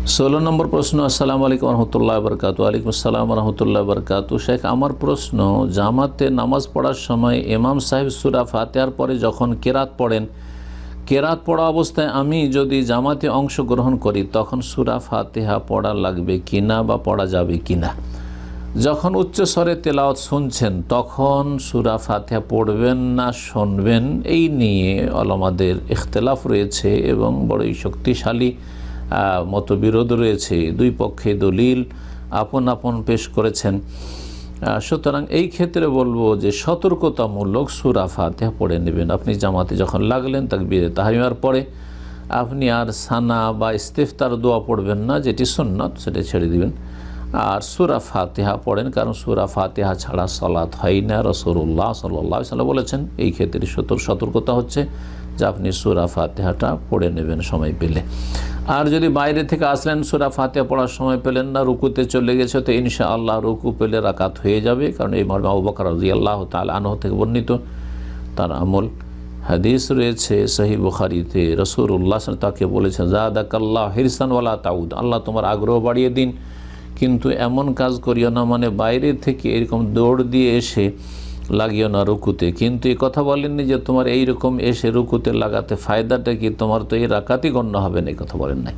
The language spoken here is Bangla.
16 নম্বর প্রশ্ন। আসসালামু আলাইকুম রহমতুল্লাহ বরকাতু। ওয়ালাইকুম আসসালাম রহমতুল্লাহ বরকাতু। শেখ, আমার প্রশ্ন, জামাতে নামাজ পড়ার সময় ইমাম সাহেব সূরা ফাতিহার পরে যখন কেরাত পড়েন, কেরাত পড়া অবস্থায় আমি যদি জামাতে অংশগ্রহণ করি তখন সূরা ফাতিহা পড়া লাগবে কিনা বা পড়া যাবে কিনা? যখন উচ্চস্বরে তেলাওয়াত শুনছেন তখন সূরা ফাতিহা পড়বেন না শুনবেন, এই নিয়ে ওলামাদের ইখতিলাফ রয়েছে এবং বড়ই শক্তিশালী মতবিরোধ রয়েছে। দুই পক্ষে দলিল আপন আপন পেশ করেছেন। সুতরাং এই ক্ষেত্রে বলবো যে সতর্কতামূলক সূরা ফাতিহা পড়ে নেবেন। আপনি জামাতে যখন লাগলেন তাকবীরে তাহরিমার পরে আপনি আর সানা বা ইস্তিফতার দোয়া পড়বেন না, যেটি সুন্নত সেটা ছেড়ে দিবেন, আর সূরা ফাতিহা পড়েন, কারণ সূরা ফাতিহা ছাড়া সালাত হয় না। রাসূলুল্লাহ সাল্লাল্লাহু আলাইহি ওয়াসাল্লাম বলেছেন। এই ক্ষেত্রে সতর্কতা হচ্ছে যে আপনি সূরা ফাতিহাটা পড়ে নেবেন সময় পেলে। আর যদি বাইরে থেকে আসলেন, সূরা ফাতিহা পড়ার সময় পেলেন না, রুকুতে চলে গেছে, তো ইনশাআল্লাহ রুকু পেলে রাকাত হয়ে যাবে, কারণ এই মর্মে আবু বকর রাদিয়াল্লাহু তাআলা আনহু থেকে বর্ণিত তার আমল হাদিস রয়েছে সহিহ বুখারীতে। রাসূলুল্লাহ তাকে বলেছেন, যাদাকাল্লাহু হিরসান ওয়ালা তাউদ, আল্লাহ তোমার আগ্রহ বাড়িয়ে দিন, কিন্তু এমন কাজ করিও না, মানে বাইরে থেকে এরকম দৌড় দিয়ে এসে লাগিও না রুকুতে। কিন্তু এই কথা বলেননি যে তোমার এইরকম এসে রুকুতে লাগাতে ফায়দাটা কি, তোমার তো এই রাকাতই গণ্য হবে না, এই কথা বলেন নাই।